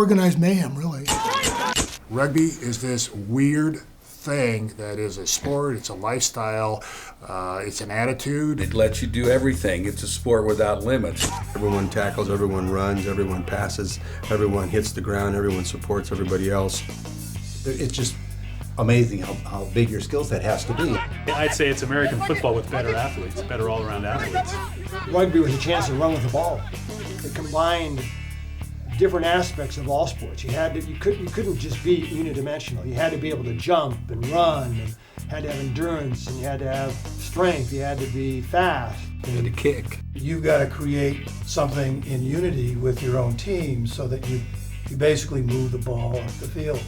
organized mayhem, really. Rugby is this weird thing that is a sport, it's a lifestyle, it's an attitude. It lets you do everything. It's a sport without limits. Everyone tackles, everyone runs, everyone passes, everyone hits the ground, everyone supports everybody else. It's just amazing how big your skill set has to be. I'd say it's American football with better athletes, better all-around athletes. Rugby was a chance to run with the ball. It combined different aspects of all sports. You couldn't just be unidimensional. You had to be able to jump and run, and had to have endurance, and you had to have strength. You had to be fast. You had to kick. You've got to create something in unity with your own team so that you basically move the ball up the field.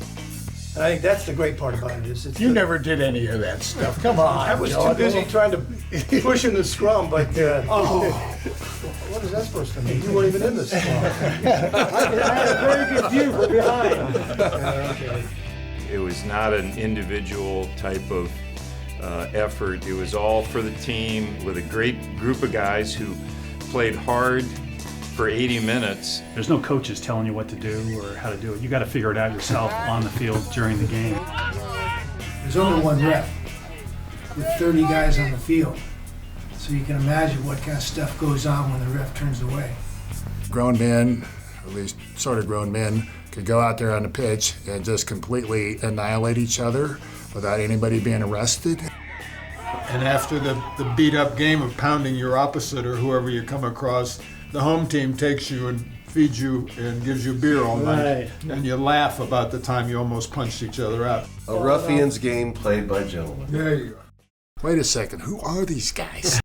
And I think that's the great part about it. You never did any of that stuff. Come on. I was too busy trying to push in the scrum, but what is that supposed to mean? You weren't even in the scrum. I had a very good view from behind. Okay. It was not an individual type of effort. It was all for the team with a great group of guys who played hard for 80 minutes. There's no coaches telling you what to do or how to do it. You got to figure it out yourself on the field during the game. There's only one ref with 30 guys on the field. So you can imagine what kind of stuff goes on when the ref turns away. Grown men, at least sort of grown men, could go out there on the pitch and just completely annihilate each other without anybody being arrested. And after the beat-up game of pounding your opposite or whoever you come across, the home team takes you and feeds you and gives you beer all night. Right. And you laugh about the time you almost punched each other out. A ruffian's game played by gentlemen. There you go. Wait a second, who are these guys?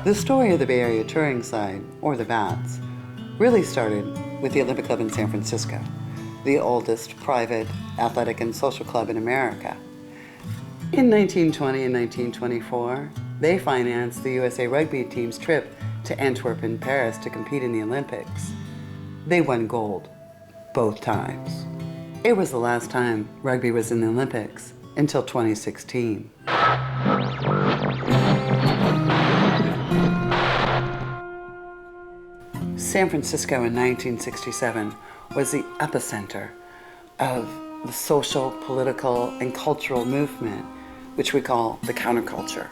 The story of the Bay Area touring side, or the B.A.T.S, really started with the Olympic Club in San Francisco, the oldest private athletic and social club in America. In 1920 and 1924, they financed the USA rugby team's trip to Antwerp and Paris to compete in the Olympics. They won gold both times. It was the last time rugby was in the Olympics until 2016. San Francisco in 1967 was the epicenter of the social, political, and cultural movement, which we call the counterculture.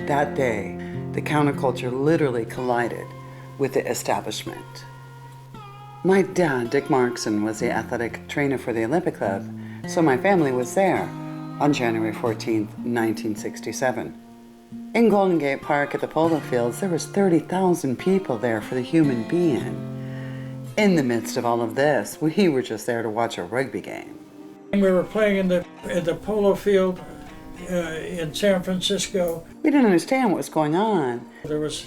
That day, the counterculture literally collided with the establishment. My dad, Dick Markson, was the athletic trainer for the Olympic Club, so my family was there on January 14th, 1967. In Golden Gate Park at the polo fields, there was 30,000 people there for the human being. In the midst of all of this, we were just there to watch a rugby game. We were playing in the polo field in San Francisco. We didn't understand what was going on. There was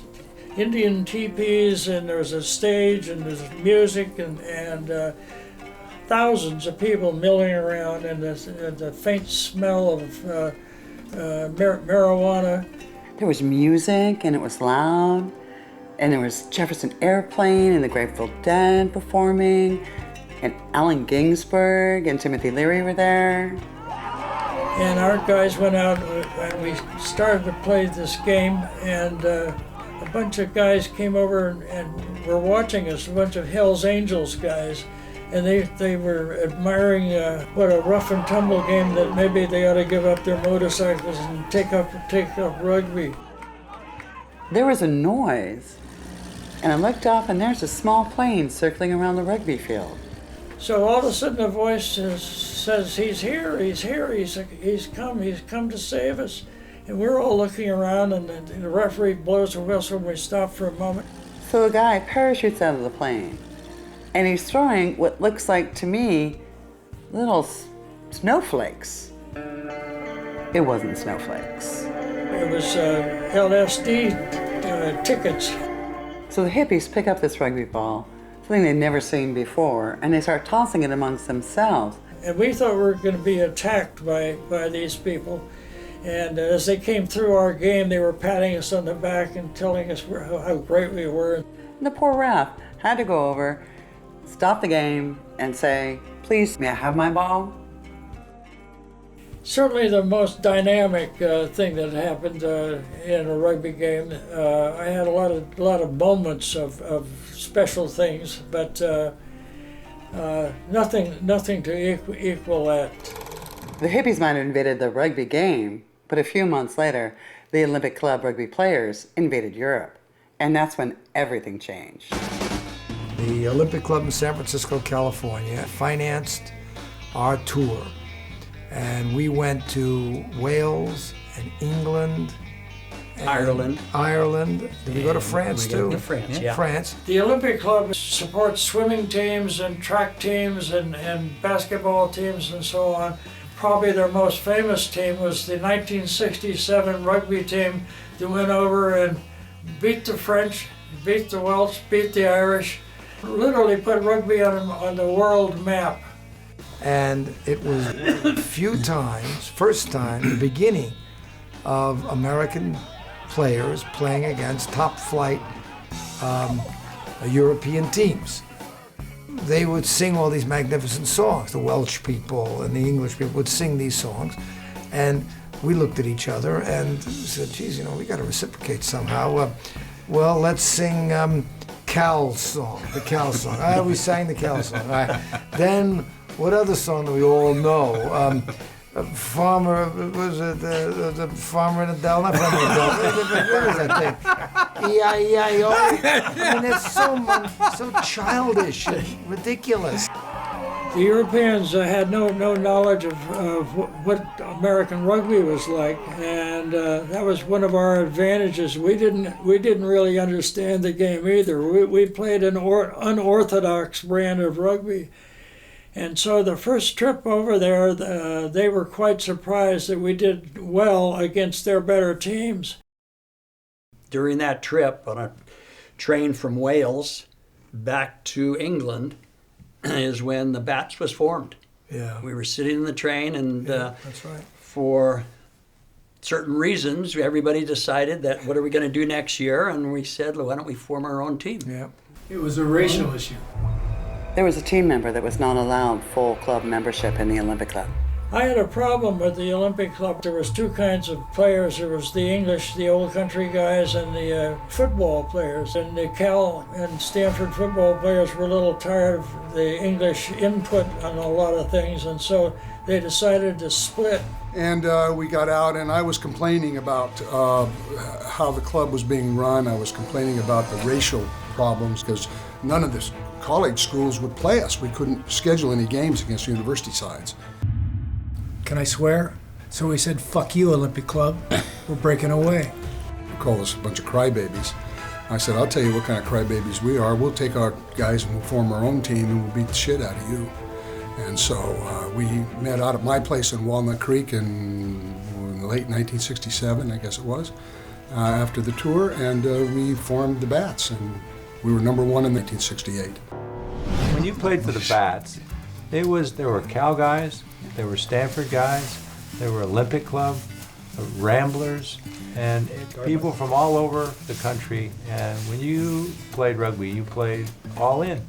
Indian teepees, and there was a stage, and there was music, and thousands of people milling around, and the faint smell of marijuana. There was music, and it was loud, and there was Jefferson Airplane and the Grateful Dead performing, and Allen Ginsberg and Timothy Leary were there. And our guys went out and we started to play this game, and a bunch of guys came over and were watching us, a bunch of Hell's Angels guys, and they were admiring what a rough and tumble game, that maybe they ought to give up their motorcycles and take up rugby. There was a noise, and I looked up, and there's a small plane circling around the rugby field. So all of a sudden a voice says, he's here, he's come to save us. And we're all looking around, and the referee blows the whistle, and we stop for a moment. So a guy parachutes out of the plane, and he's throwing what looks like, to me, little snowflakes. It wasn't snowflakes. It was LSD tickets. So the hippies pick up this rugby ball, something they'd never seen before, and they start tossing it amongst themselves. And we thought we were going to be attacked by these people. And as they came through our game, they were patting us on the back and telling us how great we were. And the poor ref had to go over, stop the game, and say, "Please, may I have my ball?" certainly the most dynamic thing that happened in a rugby game. I had a lot of moments of special things, but nothing to equal that. The hippies might have invaded the rugby game, but a few months later, the Olympic Club rugby players invaded Europe, and that's when everything changed. The Olympic Club in San Francisco, California, financed our tour, and we went to Wales and England, and Ireland. Did we go to France too? To France, yeah. France. The Olympic Club supports swimming teams and track teams and basketball teams and so on. Probably their most famous team was the 1967 rugby team that went over and beat the French, beat the Welsh, beat the Irish, literally put rugby on the world map. And it was first time, the beginning of American players playing against top flight European teams. They would sing all these magnificent songs. The Welsh people and the English people would sing these songs. And we looked at each other and said, geez, we got to reciprocate somehow. Well, let's sing Cal's song, the Cal song. We sang the Cal song. All right. Then, what other song do we all know? Farmer, was it the Farmer in the Dell? Not Farmer in the Dell. What was that thing? E-I-E-I-O. I mean, it's so childish and ridiculous. The Europeans had no knowledge of what American rugby was like, and that was one of our advantages. We didn't really understand the game either. We played an unorthodox brand of rugby. And so the first trip over there, they were quite surprised that we did well against their better teams. During that trip on a train from Wales back to England is when the B.A.T.S was formed. Yeah. We were sitting in the train and that's right. For certain reasons, everybody decided that what are we going to do next year? And we said, well, why don't we form our own team? Yeah. It was a racial issue. There was a team member that was not allowed full club membership in the Olympic Club. I had a problem with the Olympic Club. There was two kinds of players. There was the English, the old country guys, and the football players. And the Cal and Stanford football players were a little tired of the English input on a lot of things, and so they decided to split. And we got out, and I was complaining about how the club was being run. I was complaining about the racial problems because none of the college schools would play us. We couldn't schedule any games against university sides. Can I swear? So we said, fuck you, Olympic Club. We're breaking away. They called us a bunch of crybabies. I said, I'll tell you what kind of crybabies we are. We'll take our guys and we'll form our own team and we'll beat the shit out of you. And so we met out at my place in Walnut Creek in the late 1967, I guess it was, after the tour, and we formed the B.A.T.S, and we were number one in 1968. When you played for the B.A.T.S, there were Cal guys, there were Stanford guys, there were Olympic Club, Ramblers, and people from all over the country. And when you played rugby, you played all in.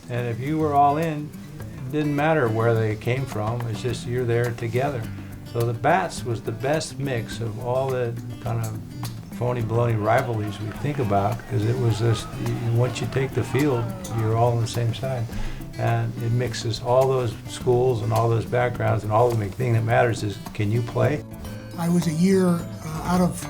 And if you were all in, it didn't matter where they came from, it's just you're there together. So the B.A.T.S was the best mix of all the kind of phony baloney rivalries we think about, because it was just, once you take the field, you're all on the same side. And it mixes all those schools and all those backgrounds, and all the thing that matters is, can you play? I was a year out of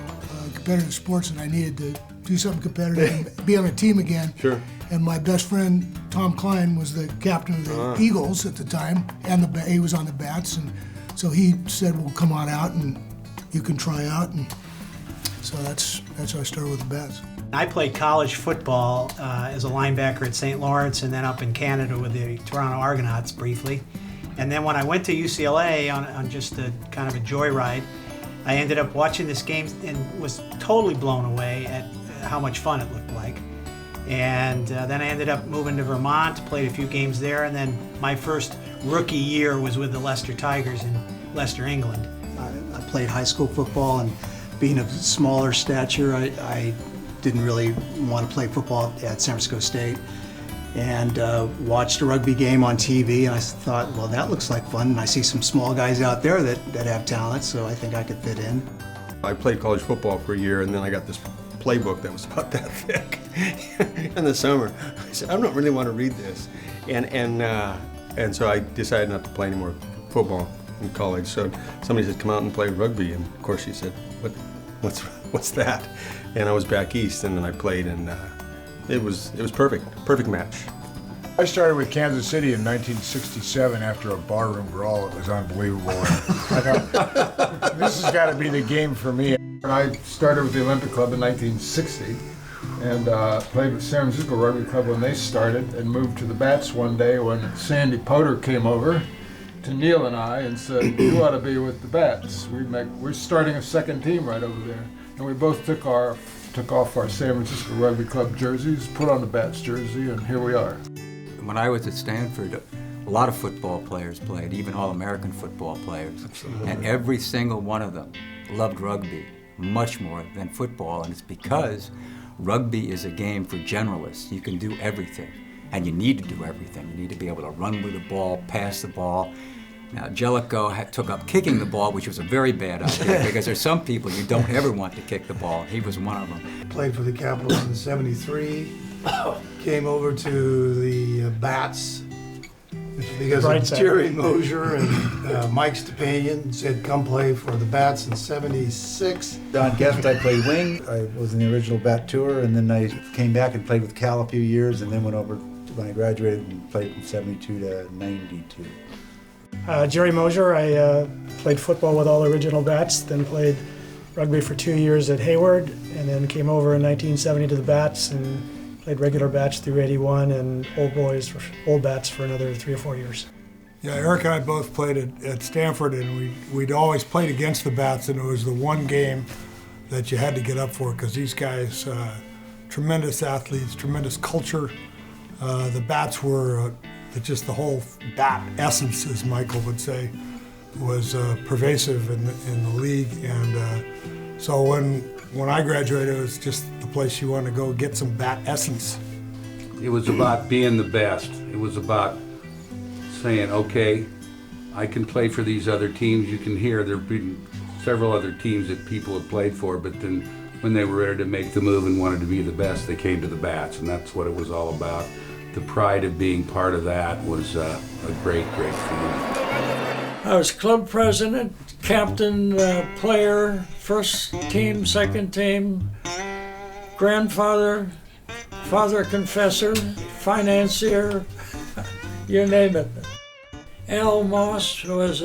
competitive sports, and I needed to do something competitive and be on a team again. Sure. And my best friend, Tom Klein, was the captain of the Eagles at the time, and he was on the B.A.T.S, and so he said, well, come on out and you can try out. And so that's how I started with the B.A.T.S. I played college football as a linebacker at St. Lawrence, and then up in Canada with the Toronto Argonauts briefly. And then when I went to UCLA on just a kind of a joyride, I ended up watching this game and was totally blown away at how much fun it looked like. And then I ended up moving to Vermont, played a few games there, and then my first rookie year was with the Leicester Tigers in Leicester, England. I played high school football, and being of smaller stature, I didn't really want to play football at San Francisco State. and watched a rugby game on TV, and I thought, well, that looks like fun, and I see some small guys out there that have talent, so I think I could fit in. I played college football for a year, and then I got this playbook that was about that thick in the summer. I said, I don't really want to read this. And so I decided not to play any more football in college. So somebody said, come out and play rugby. And of course she said, what's that? And I was back east, and then I played, and it was perfect match. I started with Kansas City in 1967 after a barroom brawl. It was unbelievable. I thought, this has got to be the game for me. I started with the Olympic Club in 1960 and played with San Francisco Rugby Club when they started, and moved to the B.A.T.S one day when Sandy Potter came over to Neil and I and said, you ought to be with the B.A.T.S. We're starting a second team right over there. And we both took off our San Francisco Rugby Club jerseys, put on the B.A.T.S jersey, and here we are. When I was at Stanford, a lot of football players played, even All-American football players. Absolutely. And every single one of them loved rugby much more than football, and it's because rugby is a game for generalists. You can do everything, and you need to do everything. You need to be able to run with the ball, pass the ball. Now, Jellicoe took up kicking the ball, which was a very bad idea, because there's some people you don't ever want to kick the ball. He was one of them. Played for the Capitals in '73. Came over to the B.A.T.S because of Jerry Mosier and Mike Stepanian said, come play for the B.A.T.S in '76. Don Guest, I played wing. I was in the original BAT tour, and then I came back and played with Cal a few years, and then went over when I graduated and played from '72 to '92. Jerry Mosier, I played football with all original B.A.T.S, then played rugby for 2 years at Hayward, and then came over in 1970 to the B.A.T.S and played regular B.A.T.S through '81 and old B.A.T.S for another 3 or 4 years. Yeah, Eric and I both played at Stanford, and we'd always played against the B.A.T.S, and it was the one game that you had to get up for, because these guys, tremendous athletes, tremendous culture. The B.A.T.S were just the whole BAT essence, as Michael would say, was pervasive in the league, and so when I graduated, it was just the place you want to go get some BAT essence. It was about being the best. It was about saying, okay, I can play for these other teams. You can hear there have been several other teams that people have played for, but then when they were ready to make the move and wanted to be the best, they came to the B.A.T.S, and that's what it was all about. The pride of being part of that was a great, great feeling. I was club president, captain, player, first team, second team, grandfather, father confessor, financier, you name it. Al Moss was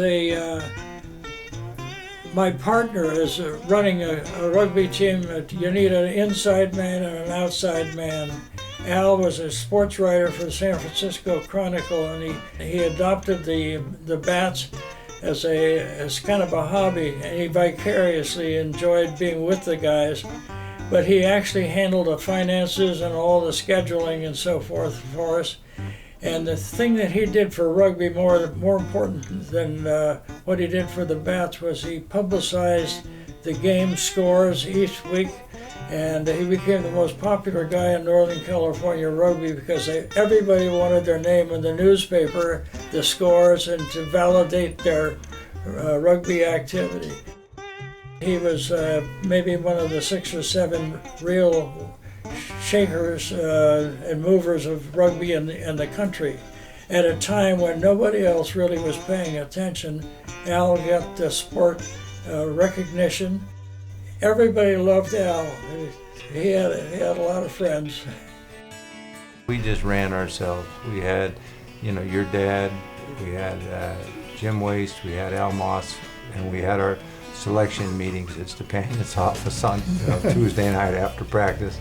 my partner is running a rugby team. You need an inside man and an outside man. Al was a sports writer for the San Francisco Chronicle, and he adopted the B.A.T.S as kind of a hobby, and he vicariously enjoyed being with the guys. But he actually handled the finances and all the scheduling and so forth for us. And the thing that he did for rugby, more important than what he did for the B.A.T.S, was he publicized the game scores each week. And he became the most popular guy in Northern California rugby because everybody wanted their name in the newspaper, the scores, and to validate their rugby activity. He was maybe one of the 6 or 7 real shakers and movers of rugby in the country. At a time when nobody else really was paying attention, Al got the sport recognition. Everybody loved Al. He had a lot of friends. We just ran ourselves. We had, your dad, we had Jim Waste, we had Al Moss, and we had our selection meetings at Stepanian's office on Tuesday night after practice,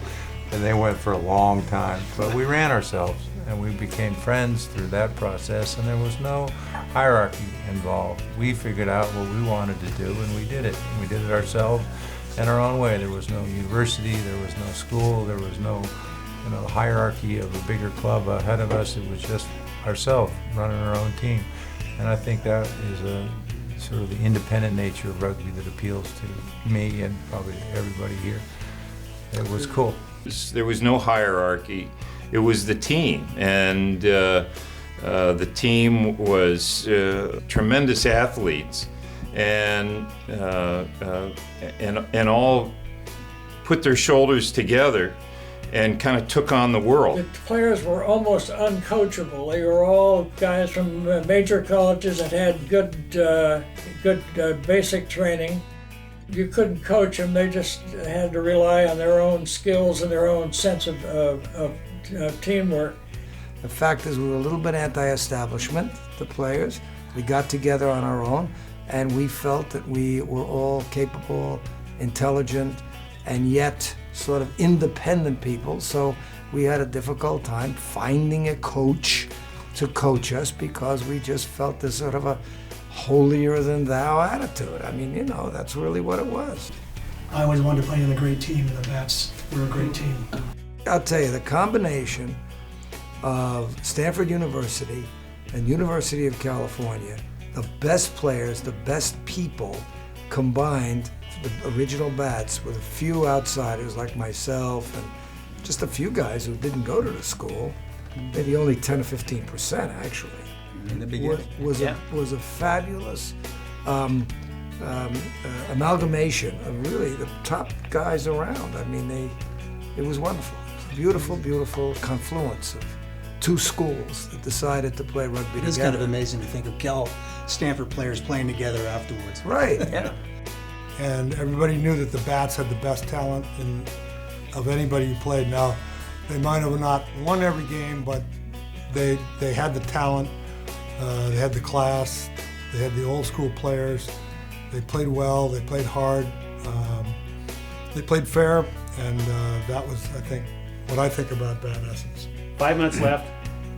and they went for a long time. But we ran ourselves, and we became friends through that process, and there was no hierarchy involved. We figured out what we wanted to do, and we did it. And we did it ourselves in our own way. There was no university, there was no school, there was no hierarchy of a bigger club ahead of us. It was just ourselves running our own team. And I think that is sort of the independent nature of rugby that appeals to me and probably everybody here. It was cool. There was no hierarchy. it was the team, and the team was tremendous athletes, and all put their shoulders together and kind of took on the world. The players were almost uncoachable. They were all guys from major colleges that had good basic training. You couldn't coach them. They just had to rely on their own skills and their own sense of teamwork. The fact is, we were a little bit anti-establishment, the players. We got together on our own, and we felt that we were all capable, intelligent, and yet sort of independent people. So we had a difficult time finding a coach to coach us because we just felt this sort of a holier-than-thou attitude. I mean, you know, that's really what it was. I always wanted to play in a great team, and the Bats were a great team. I'll tell you, the combination of Stanford University and University of California, the best players, the best people combined, the original Bats with a few outsiders like myself and just a few guys who didn't go to the school, maybe only 10 or 15% actually. In the beginning. Was a fabulous amalgamation of really the top guys around. I mean, it was wonderful. It was a beautiful, beautiful confluence of two schools that decided to play rugby together. It is kind of amazing to think of Stanford players playing together afterwards. Right. Yeah. And everybody knew that the Bats had the best talent of anybody who played. Now, they might have not won every game, but they had the talent, they had the class, they had the old school players. They played well, they played hard, they played fair, and that was, I think, what I think about Bat Essence. 5 minutes left.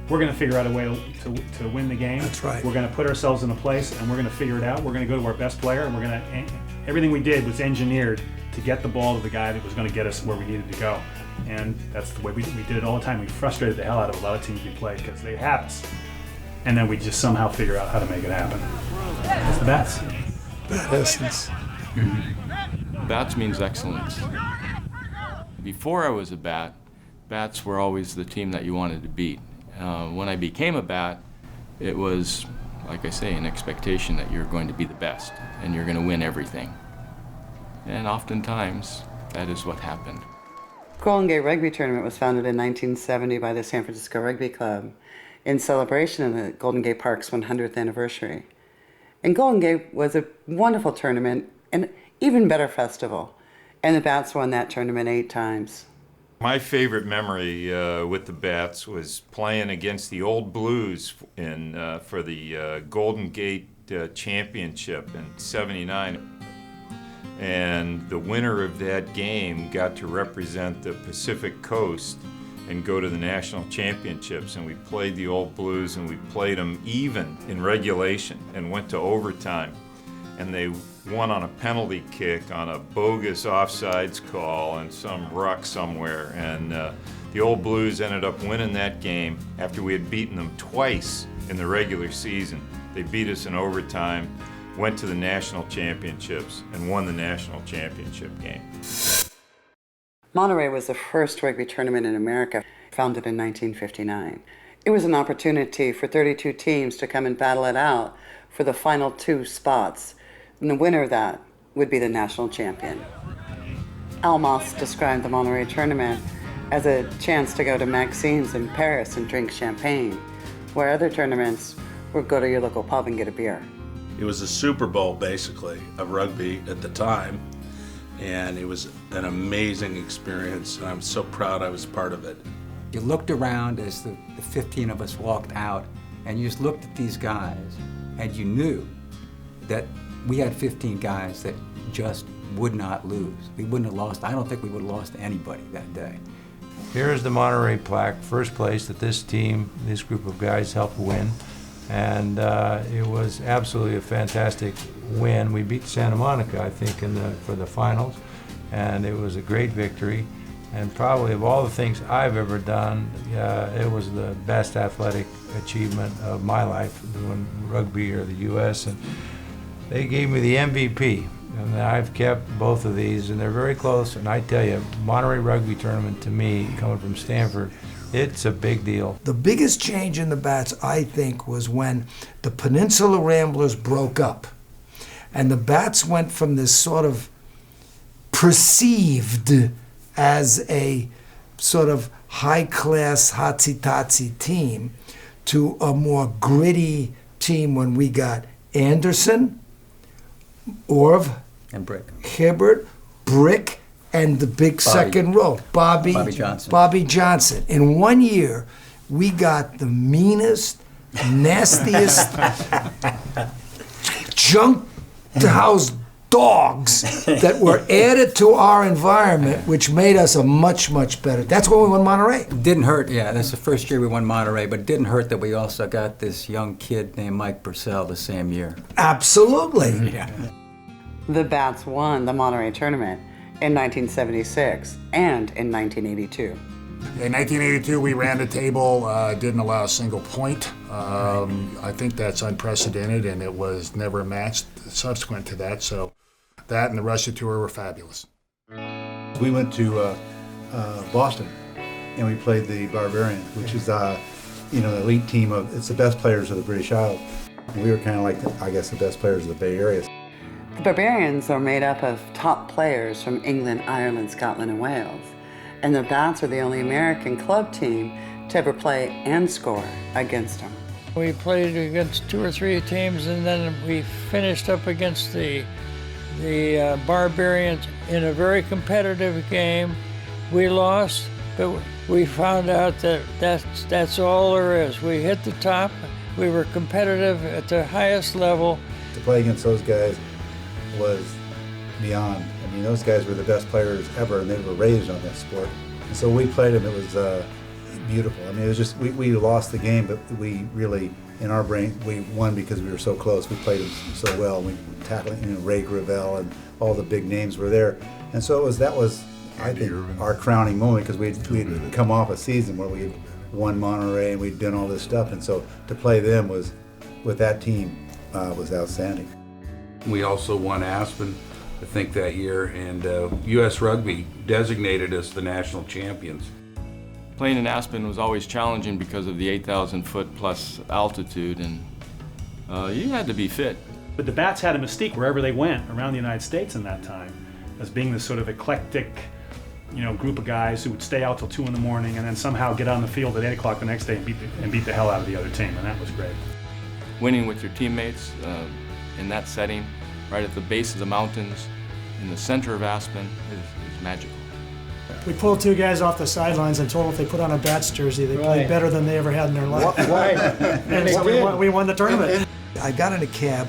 We're going to figure out a way to win the game. That's right. We're going to put ourselves in a place, and we're going to figure it out. We're going to go to our best player, and we're going to. Everything we did was engineered to get the ball to the guy that was going to get us where we needed to go, and that's the way we did it all the time. We frustrated the hell out of a lot of teams we played because they have us, and then we just somehow figure out how to make it happen. That's the Bats. Bat Essence. Bats means excellence. Before I was a Bat, Bats were always the team that you wanted to beat. When I became a Bat, it was, like I say, an expectation that you're going to be the best and you're going to win everything. And oftentimes, that is what happened. Golden Gate Rugby Tournament was founded in 1970 by the San Francisco Rugby Club in celebration of the Golden Gate Park's 100th anniversary. And Golden Gate was a wonderful tournament and even better festival. And the Bats won that tournament 8 times. My favorite memory with the Bats was playing against the Old Blues for the Golden Gate Championship in '79. And the winner of that game got to represent the Pacific Coast and go to the national championships. And we played the Old Blues, and we played them even in regulation and went to overtime. And they won on a penalty kick on a bogus offsides call and some ruck somewhere. And the Old Blues ended up winning that game after we had beaten them twice in the regular season. They beat us in overtime, went to the national championships, and won the national championship game. Monterey was the first rugby tournament in America, founded in 1959. It was an opportunity for 32 teams to come and battle it out for the final 2 spots. And the winner of that would be the national champion. Al Moss described the Monterey tournament as a chance to go to Maxime's in Paris and drink champagne, where other tournaments would go to your local pub and get a beer. It was a Super Bowl, basically, of rugby at the time, and it was an amazing experience, and I'm so proud I was part of it. You looked around as the 15 of us walked out, and you just looked at these guys, and you knew that we had 15 guys that just would not lose. We wouldn't have lost. I don't think we would have lost to anybody that day. Here's the Monterey plaque, first place that this team, this group of guys helped win. And it was absolutely a fantastic win. We beat Santa Monica, I think, for the finals. And it was a great victory. And probably of all the things I've ever done, it was the best athletic achievement of my life, doing rugby or the U.S. And they gave me the MVP, and I've kept both of these, and they're very close. And I tell you, Monterey Rugby Tournament, to me, coming from Stanford, It's a big deal. The biggest change in the Bats, I think, was when the Peninsula Ramblers broke up. And the Bats went from this sort of perceived as a sort of high-class, hotsy-totsy team to a more gritty team when we got Anderson, Orv, and Brick, Hibbert, Brick, and the big second row, Bobby Johnson. Bobby Johnson. In 1 year, we got the meanest, nastiest junk house dogs that were added to our environment, which made us a much, much better. That's when we won Monterey. Didn't hurt, yeah. That's the first year we won Monterey, but it didn't hurt that we also got this young kid named Mike Purcell the same year. Absolutely. Yeah. The Bats won the Monterey tournament in 1976 and in 1982. In 1982, we ran the table, didn't allow a single point. I think that's unprecedented, and it was never matched subsequent to that. So that and the Russia tour were fabulous. We went to Boston, and we played the Barbarians, which is the elite team of. It's the best players of the British Isles. And we were kind of like, I guess, the best players of the Bay Area. The Barbarians are made up of top players from England, Ireland, Scotland, and Wales. And the Bats are the only American club team to ever play and score against them. We played against 2 or 3 teams, and then we finished up against the Barbarians in a very competitive game. We lost, but we found out that that's all there is. We hit the top. We were competitive at the highest level. To play against those guys was beyond. I mean, those guys were the best players ever, and they were raised on that sport. And so we played them. It was beautiful. I mean, it was just, we lost the game, but we really, in our brain, we won because we were so close. We played them so well. We tackled, Ray Gravel and all the big names were there. And so that was, I think, our crowning moment, because we'd come off a season where we had won Monterey and we'd done all this stuff. And so to play them with that team was outstanding. We also won Aspen, I think, that year, and U.S. Rugby designated us the national champions. Playing in Aspen was always challenging because of the 8,000 foot plus altitude, and you had to be fit. But the Bats had a mystique wherever they went around the United States in that time, as being this sort of eclectic, group of guys who would stay out till 2 in the morning and then somehow get on the field at 8 o'clock the next day and beat the hell out of the other team, and that was great. Winning with your teammates in that setting, right at the base of the mountains, in the center of Aspen, is magical. We pulled 2 guys off the sidelines and told them if they put on a Bats jersey, they played better than they ever had in their life. Right. And so we won the tournament. I got in a cab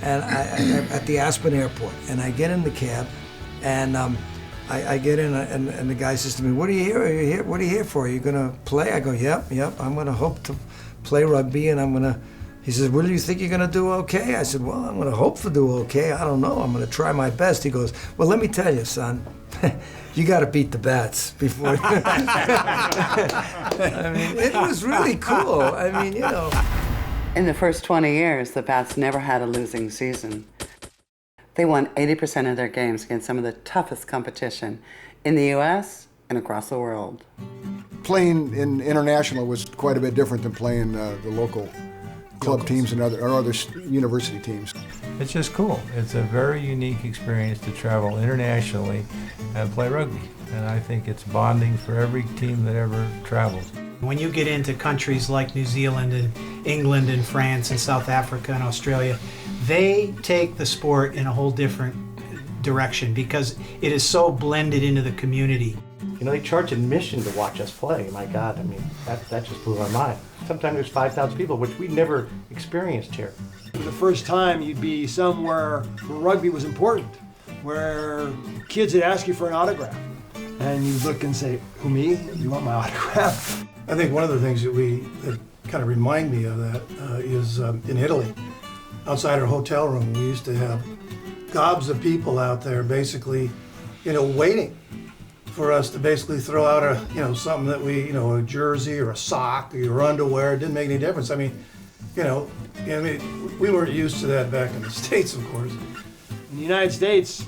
and at the Aspen airport, and I get in the cab, and I get in, and the guy says to me, "What are you here? What are you here for? Are you going to play?" I go, "Yep. I'm going to hope to play rugby, and I'm going to." He says, "Well, do you think you're going to do okay?" I said, "Well, I'm going to hope to do okay. I don't know. I'm going to try my best." He goes, "Well, let me tell you, son, you got to beat the Bats before." I mean, it was really cool. I mean, In the first 20 years, the Bats never had a losing season. They won 80% of their games against some of the toughest competition in the U.S. and across the world. Playing in international was quite a bit different than playing the local club teams and other university teams. It's just cool. It's a very unique experience to travel internationally and play rugby. And I think it's bonding for every team that ever travels. When you get into countries like New Zealand and England and France and South Africa and Australia, they take the sport in a whole different direction because it is so blended into the community. They charge admission to watch us play. My God, I mean, that just blew my mind. Sometimes there's 5,000 people, which we never experienced here. For the first time, you'd be somewhere where rugby was important, where kids would ask you for an autograph. And you'd look and say, "Who, me? You want my autograph?" I think one of the things that kind of remind me of that is in Italy, outside our hotel room, we used to have gobs of people out there basically, waiting for us to basically throw out something that a jersey or a sock or your underwear. It didn't make any difference. I mean, we weren't used to that back in the States, of course. In the United States,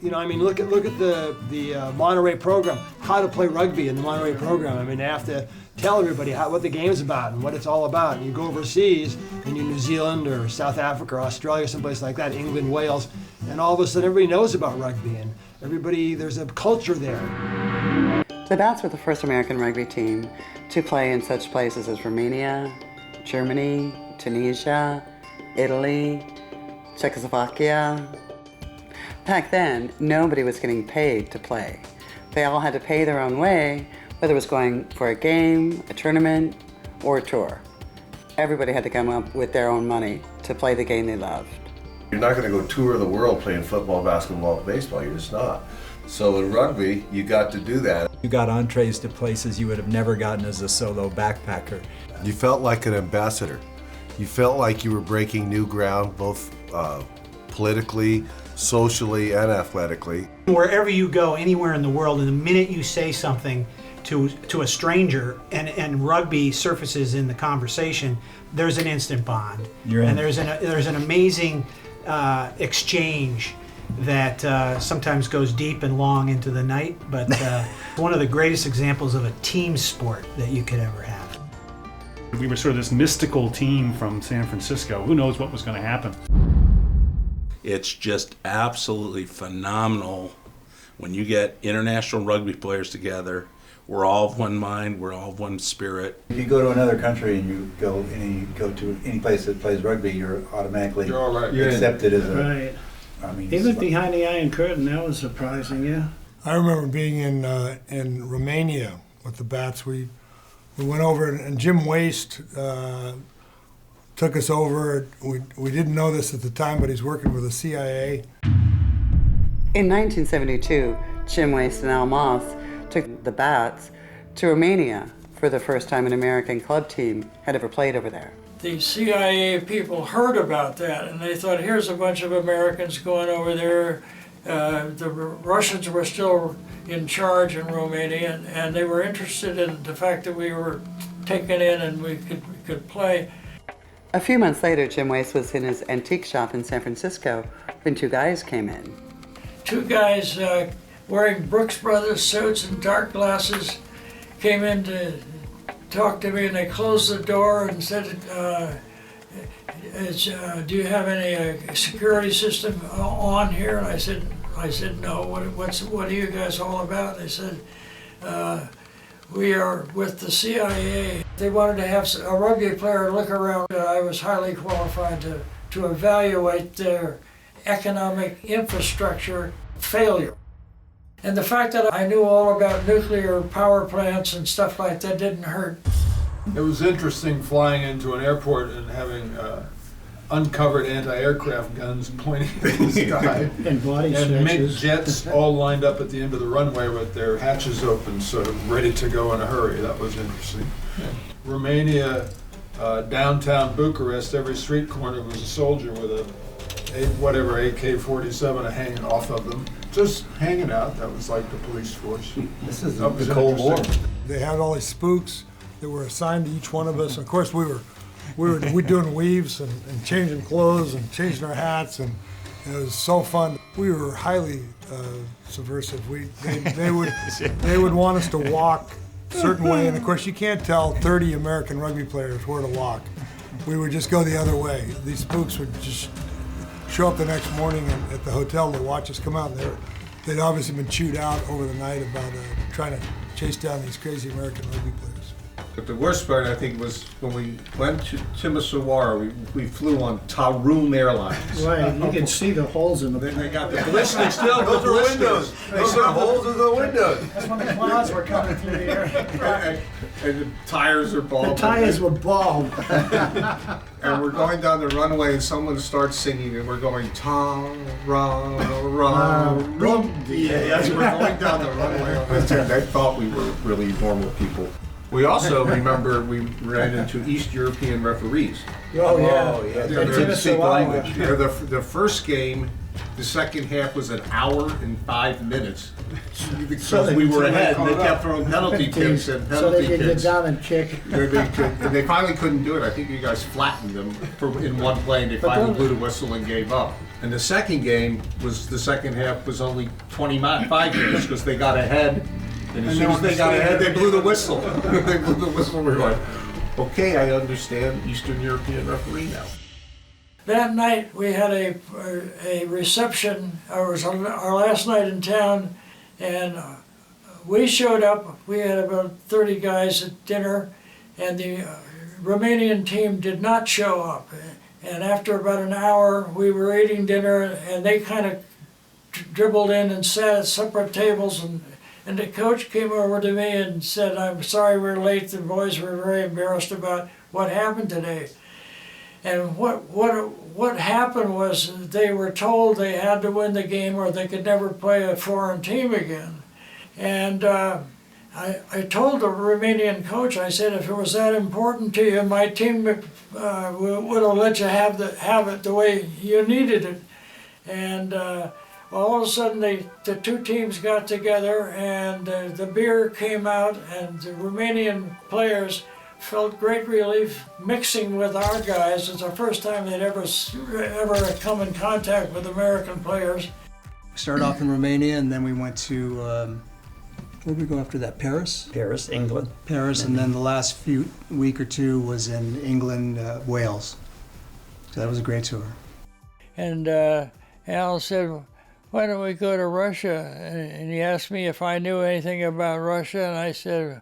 look at the Monterey program. how to play rugby in the Monterey program. I mean, they have to tell everybody what the game's about and what it's all about. And you go overseas, and you're New Zealand or South Africa or Australia, someplace like that, England, Wales, and all of a sudden everybody knows about rugby, and there's a culture there. The Bats were the first American rugby team to play in such places as Romania, Germany, Tunisia, Italy, Czechoslovakia. Back then, nobody was getting paid to play. They all had to pay their own way, whether it was going for a game, a tournament, or a tour. Everybody had to come up with their own money to play the game they loved. You're not going to go tour the world playing football, basketball, baseball. You're just not. So in rugby, you got to do that. You got entrees to places you would have never gotten as a solo backpacker. You felt like an ambassador. You felt like you were breaking new ground, both politically, socially, and athletically. Wherever you go, anywhere in the world, and the minute you say something to a stranger and rugby surfaces in the conversation, there's an instant bond. You're in. And there's an amazing exchange that sometimes goes deep and long into the night, but one of the greatest examples of a team sport that you could ever have. We were sort of this mystical team from San Francisco. Who knows what was going to happen? It's just absolutely phenomenal when you get international rugby players together. We're all of one mind, we're all of one spirit. If you go to another country and you go to any place that plays rugby, you're automatically accepted as a... Right. I mean, Even behind the Iron Curtain, that was surprising, yeah. I remember being in Romania with the Bats. We went over, and Jim Waste took us over. We didn't know this at the time, but he's working for the CIA. In 1972, Jim Waste and Al Moss took the Bats to Romania for the first time an American club team had ever played over there. The CIA people heard about that, and they thought, here's a bunch of Americans going over there. The Russians were still in charge in Romania, and they were interested in the fact that we were taken in and we could play. A few months later, Jim Waste was in his antique shop in San Francisco when two guys came in. Two guys wearing Brooks Brothers suits and dark glasses came in to talk to me, and they closed the door and said, do you have any security system on here? And I said no. What are you guys all about? They said, we are with the CIA. They wanted to have a rugby player look around. I was highly qualified to evaluate their economic infrastructure failure. And the fact that I knew all about nuclear power plants and stuff like that didn't hurt. It was interesting flying into an airport and having uncovered anti-aircraft guns pointing at the sky. And body and MiG snatches. jets all lined up at the end of the runway with their hatches open, sort of ready to go in a hurry. That was interesting. Romania, downtown Bucharest, every street corner was a soldier with a AK-47 hanging off of them. Just hanging out. That was like the police force. This is That was the Cold War. interesting. They had all these spooks that were assigned to each one of us. Of course, we were doing weaves and changing clothes and changing our hats, and it was so fun. We were highly subversive. They would want us to walk a certain way, and of course, you can't tell 30 American rugby players where to walk. We would just go the other way. These spooks would just show up the next morning at the hotel to watch us come out, and they'd obviously been chewed out over the night about trying to chase down these crazy American rugby players. But the worst part, I think, was when we went to Timisoara, we flew on Taroom Airlines. Right, you can see the holes in the... They got the ballistic still. Those are windows. Those are holes in the windows. That's when the clouds were coming through the air. And the tires are bald. The tires were bald. And we're going down the runway, and someone starts singing, and we're going Taroom. Yeah, as we're going down the runway. They thought we were really normal people. We also remember we ran into East European referees. Oh, yeah. They didn't speak language. The first game, the second half was an hour and 5 minutes. Because we were ahead, and they kept throwing penalty kicks and penalty So they kicks. could get down and kick. And they finally couldn't do it. I think you guys flattened them in one play, and they finally blew the whistle and gave up. And the second game was, the second half was only 25 minutes because they got ahead And as soon as they got ahead, they blew the whistle. They blew the whistle. We were like, okay, I understand Eastern European referee now. That night we had a reception. It was our last night in town, and we showed up. We had about 30 guys at dinner, and the Romanian team did not show up. And after about an hour, we were eating dinner, and they kind of dribbled in and sat at separate tables, and the coach came over to me and said, "I'm sorry we're late. The boys were very embarrassed about what happened today." And what happened was they were told they had to win the game or they could never play a foreign team again. And I told the Romanian coach, I said, if it was that important to you, my team would have let you have it the way you needed it. And all of a sudden the two teams got together, and the beer came out, and the Romanian players felt great relief mixing with our guys. It's the first time they'd ever come in contact with American players. We started off in Romania, and then we went to, where did we go after that? Paris? Paris, England. Paris, and then the last week or two was in England, Wales. So that was a great tour. And Al said, why don't we go to Russia? And he asked me if I knew anything about Russia, and I said,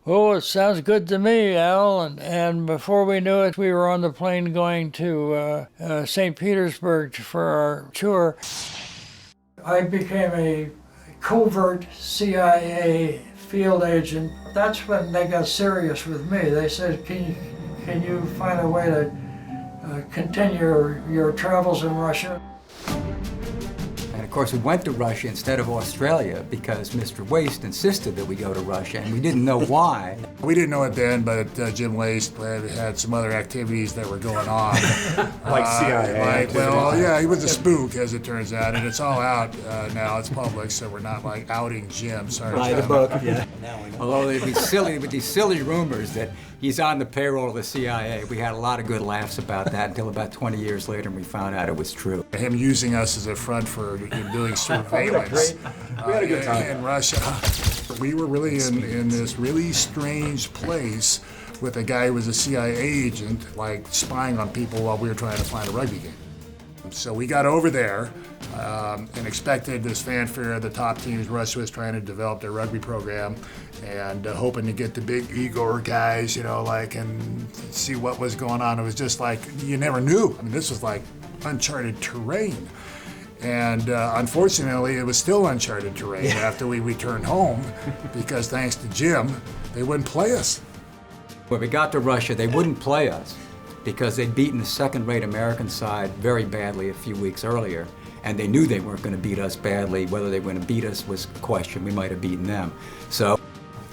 oh, it sounds good to me, Al. And before we knew it, we were on the plane going to St. Petersburg for our tour. I became a covert CIA field agent. That's when they got serious with me. They said, can you find a way to continue your travels in Russia? And of course, we went to Russia instead of Australia because Mr. Waste insisted that we go to Russia, and we didn't know why. We didn't know it then, but Jim Waste had some other activities that were going on. Like CIA. Yeah, he was a spook, as it turns out, and it's all out now. It's public, so we're not like outing Jim. Sorry, Buy Jim. the book. Yeah. Although they'd be silly with these silly rumors that he's on the payroll of the CIA. We had a lot of good laughs about that until about 20 years later, and we found out it was true. Him using us as a front for doing surveillance we had a good time. in Russia. We were really in this really strange place with a guy who was a CIA agent, like spying on people while we were trying to find a rugby game. So we got over there and expected this fanfare. The top teams, Russia was trying to develop their rugby program and hoping to get the big Igor guys, and see what was going on. It was just like, you never knew. I mean, this was like uncharted terrain. And unfortunately, it was still uncharted terrain after we returned home because thanks to Jim, they wouldn't play us. When we got to Russia, they wouldn't play us because they'd beaten the second-rate American side very badly a few weeks earlier, and they knew they weren't going to beat us badly. Whether they were going to beat us was a question. We might have beaten them. So,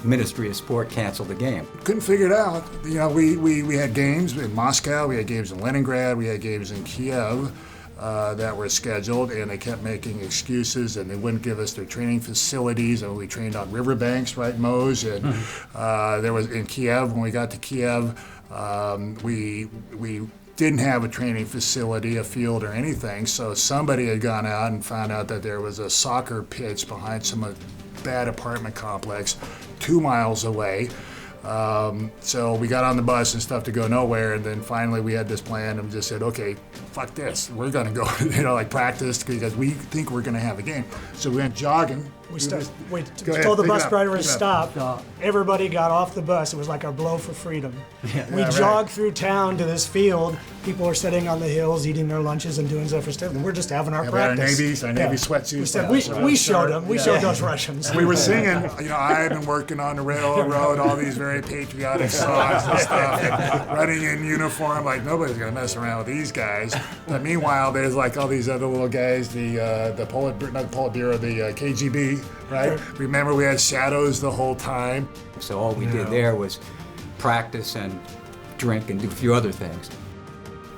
Ministry of Sport canceled the game. Couldn't figure it out. We had games in Moscow, we had games in Leningrad, we had games in Kiev that were scheduled, and they kept making excuses, and they wouldn't give us their training facilities. And we trained on riverbanks, right, Moj? And there was in Kiev, when we got to Kiev, we didn't have a training facility, a field, or anything. So somebody had gone out and found out that there was a soccer pitch behind some bad apartment complex 2 miles away. So we got on the bus and stuff to go nowhere, and then finally we had this plan and just said, okay, fuck this. We're gonna go, practice because we think we're gonna have a game. So we went jogging. We told the bus driver to stop. Everybody got off the bus. It was like our blow for freedom. We jogged through town to this field. People are sitting on the hills, eating their lunches and doing stuff for stuff. And we're just having our practice. Our Navy sweatsuits. We showed them. We showed those Russians. We were singing. I've been working on the railroad, all these very patriotic songs and stuff, and running in uniform. Like nobody's gonna mess around with these guys. But meanwhile, there's like all these other little guys, the Politburo, the KGB. Right? Remember, we had shadows the whole time. So all we did there was practice and drink and do a few other things.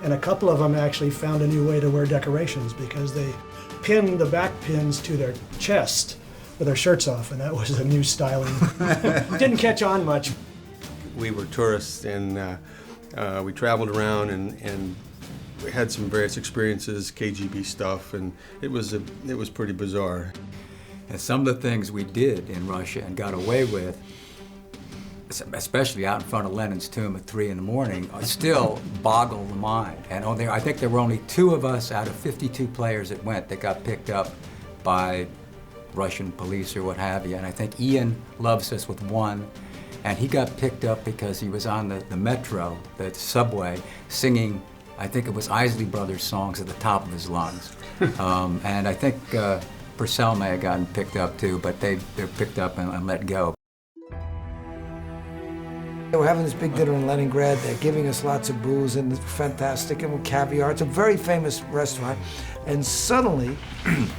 And a couple of them actually found a new way to wear decorations because they pinned the back pins to their chest with their shirts off, and that was a new styling. Didn't catch on much. We were tourists, and we traveled around and we had some various experiences, KGB stuff, and it was pretty bizarre. And some of the things we did in Russia and got away with, especially out in front of Lenin's tomb at 3 in the morning, still boggle the mind. And I think there were only 2 of us out of 52 players that went that got picked up by Russian police or what have you. And I think Ian loves us with 1. And he got picked up because he was on the metro, the subway, singing, I think it was Isley Brothers songs at the top of his lungs. And I think Purcell may have gotten picked up too, but they're picked up and let go. We're having this big dinner in Leningrad. They're giving us lots of booze and it's fantastic, and caviar. It's a very famous restaurant. And suddenly,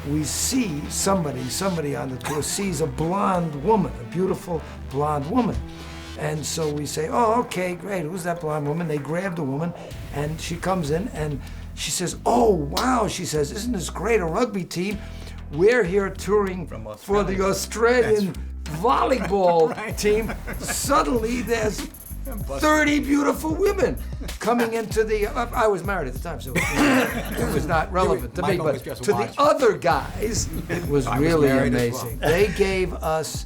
we see somebody on the tour sees a blonde woman, a beautiful blonde woman. And so we say, oh, okay, great, who's that blonde woman? They grab the woman, and she comes in, and she says, oh, wow, she says, isn't this great, a rugby team? We're here touring for the Australian volleyball team. Suddenly, there's 30 beautiful women coming into the, I was married at the time, so it was not relevant to me, but to the other guys, it was really amazing. They gave us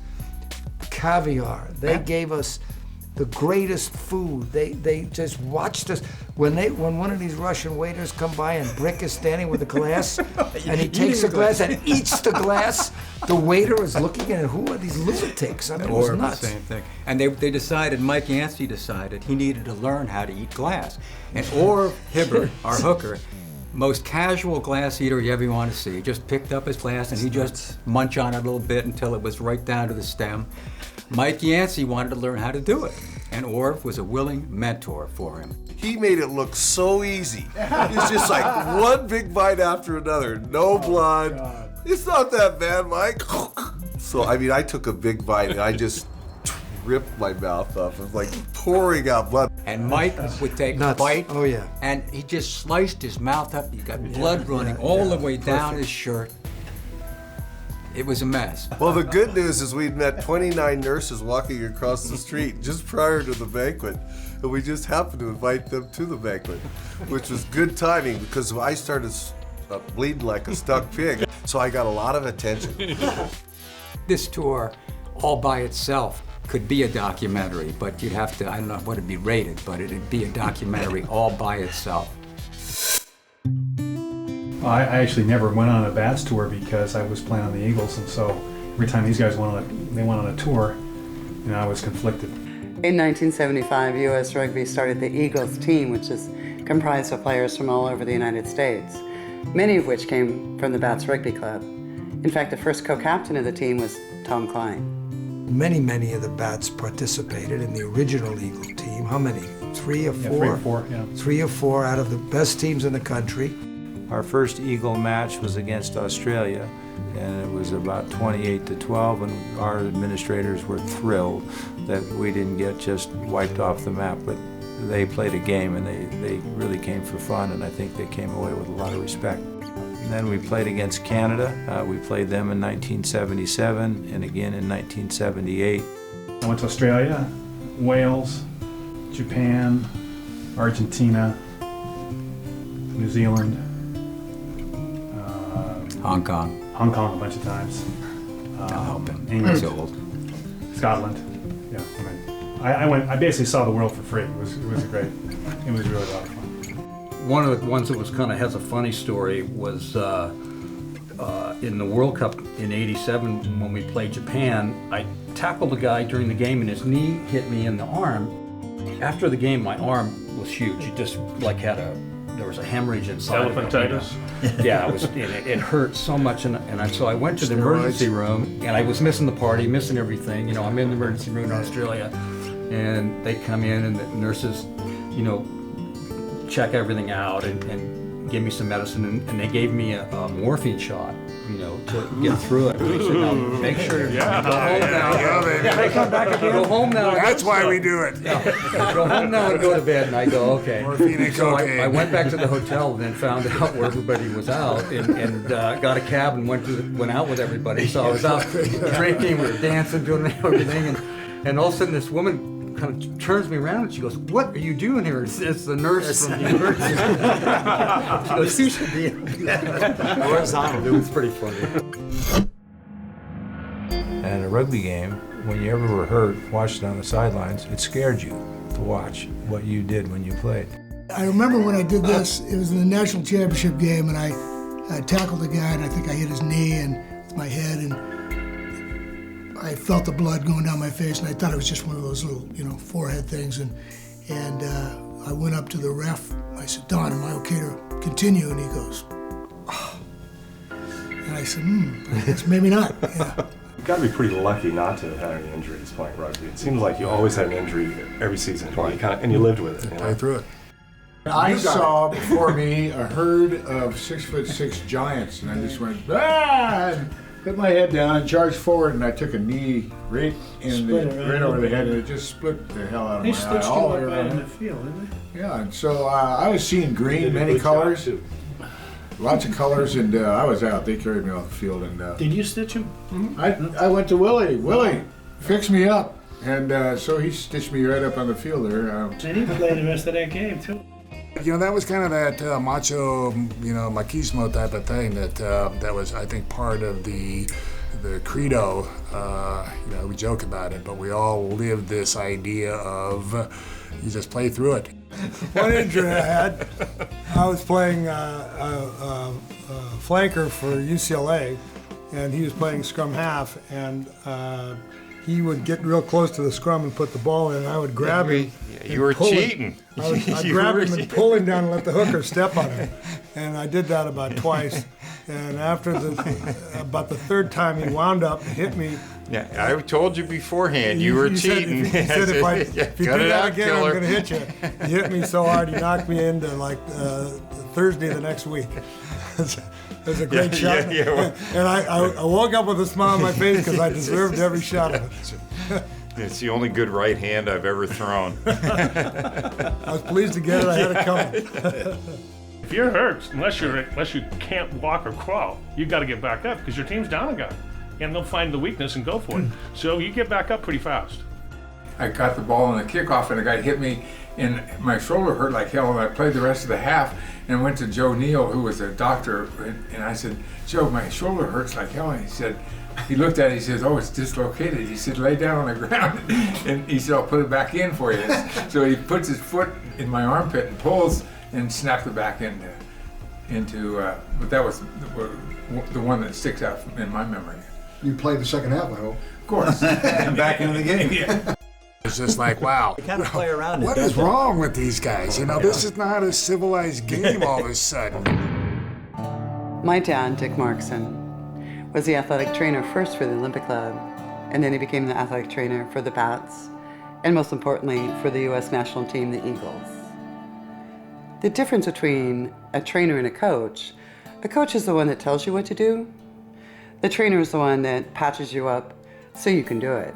caviar. They gave us the greatest food. They just watched us. When one of these Russian waiters come by and Brick is standing with a glass, and he takes a glass and eats the glass, the waiter is looking at it. Who are these lunatics? I mean, it was nuts. The same thing. And they decided, Mike Yancey decided, he needed to learn how to eat glass. And Orv Hibbert, our hooker, most casual glass eater you ever want to see, just picked up his glass and he just munch on it a little bit until it was right down to the stem. Mike Yancey wanted to learn how to do it, and Orv was a willing mentor for him. He made it look so easy. It's just like one big bite after another, no blood. It's not that bad, Mike. So, I mean, I took a big bite and I just ripped my mouth off. It was like pouring out blood. And Mike would take a bite, and he just sliced his mouth up. He got blood running all the way down his shirt. It was a mess. Well, the good news is we'd met 29 nurses walking across the street just prior to the banquet, and we just happened to invite them to the banquet, which was good timing because I started bleeding like a stuck pig, so I got a lot of attention. This tour, all by itself, could be a documentary, but you'd have to, I don't know what it'd be rated, but it'd be a documentary all by itself. I actually never went on a B.A.T.S tour because I was playing on the Eagles, and so every time these guys went on a tour, you know, I was conflicted. In 1975, U.S. Rugby started the Eagles team, which is comprised of players from all over the United States, many of which came from the B.A.T.S Rugby Club. In fact, the first co-captain of the team was Tom Klein. Many of the B.A.T.S participated in the original Eagle team. How many? 3 or 4? 3 or 4, yeah. 3 or 4 out of the best teams in the country. Our first Eagle match was against Australia, and it was about 28-12, and our administrators were thrilled that we didn't get just wiped off the map, but they played a game and they really came for fun, and I think they came away with a lot of respect. And then we played against Canada. We played them in 1977 and again in 1978. I went to Australia, Wales, Japan, Argentina, New Zealand, Hong Kong a bunch of times. England, Scotland. Yeah, I went. I basically saw the world for free. It was great. It was really a lot of fun. One of the ones that was kind of has a funny story was in the World Cup in '87 when we played Japan. I tackled a guy during the game and his knee hit me in the arm. After the game, my arm was huge. It just like there was a hemorrhage inside. Elephantitis? Yeah, it hurt so much, and so I went to the emergency room, and I was missing the party, missing everything. You know, I'm in the emergency room in Australia, and they come in, and the nurses, you know, check everything out and give me some medicine, and they gave me a morphine shot, you know, to get through it. They said, now, make sure you go home now. They come back again. Go home now. That's why we do it. Go home now and go to bed. And I go, okay. Morphine and so cocaine. I went back to the hotel and then found out where everybody was out and got a cab and went out with everybody. So I was out drinking, we were dancing, doing everything, and all of a sudden this woman kind of turns me around and she goes, "What are you doing here?" It's the nurse from the emergency. She goes, "You should be horizontal." It was pretty funny. a rugby game, when you ever were hurt, watched it on the sidelines, it scared you to watch what you did when you played. I remember when I did this, it was in the national championship game, and I tackled a guy, and I think I hit his knee and with my head, and I felt the blood going down my face, and I thought it was just one of those little, forehead things, and I went up to the ref. I said, "Don, am I okay to continue?" And he goes, "Oh." And I said, I guess maybe not. Yeah. You've got to be pretty lucky not to have had any injuries playing rugby. It seems like you always had an injury every season, and you lived with it. Play through it. I saw before me a herd of 6'6" giants, and I just went, and put my head down and charged forward, and I took a knee right over the head, and it just split the hell out of my eye. All the way around in the field, didn't they? Yeah, and so I was seeing green, many colors, lots of colors, and I was out. They carried me off the field, and did you stitch him? I went to Willie. Willie, fix me up, and so he stitched me right up on the field there. And he played the rest of that game too. That was kind of that macho, machismo type of thing that was, I think, part of the credo. We joke about it, but we all lived this idea of you just play through it. One injury I had, I was playing flanker for UCLA, and he was playing scrum half, and he would get real close to the scrum and put the ball in, and I would grab him. You were cheating. I'd grab him and pull him down and let the hooker step on him. And I did that about twice. And after about the third time, he wound up and hit me. Yeah, I told you beforehand you were cheating. He said if you do that again, I'm going to hit you. He hit me so hard, he knocked me into Thursday the next week. It was a great shot. And I woke up with a smile on my face because I deserved every shot of it. It's the only good right hand I've ever thrown. I was pleased to get it. I had it coming. If you're hurt, unless you can't walk or crawl, you've got to get back up because your team's down a guy, and they'll find the weakness and go for it. So you get back up pretty fast. I got the ball in a kickoff, and a guy hit me, and my shoulder hurt like hell. And I played the rest of the half, and went to Joe Neal, who was a doctor, and I said, "Joe, my shoulder hurts like hell." And he said. He looked at it, he says, "Oh, it's dislocated." He said, "Lay down on the ground." And he said, "I'll put it back in for you." So he puts his foot in my armpit and pulls and snapped it back into but that was the one that sticks out in my memory. You played the second half, I hope. Of course. And back into the game. Yeah. It's just like, wow. You kind of play around it. What is wrong with these guys? This is not a civilized game all of a sudden. My dad, Dick Markson, was the athletic trainer first for the Olympic Club, and then he became the athletic trainer for the B.A.T.S, and most importantly, for the U.S. national team, the Eagles. The difference between a trainer and a coach is the one that tells you what to do. The trainer is the one that patches you up so you can do it.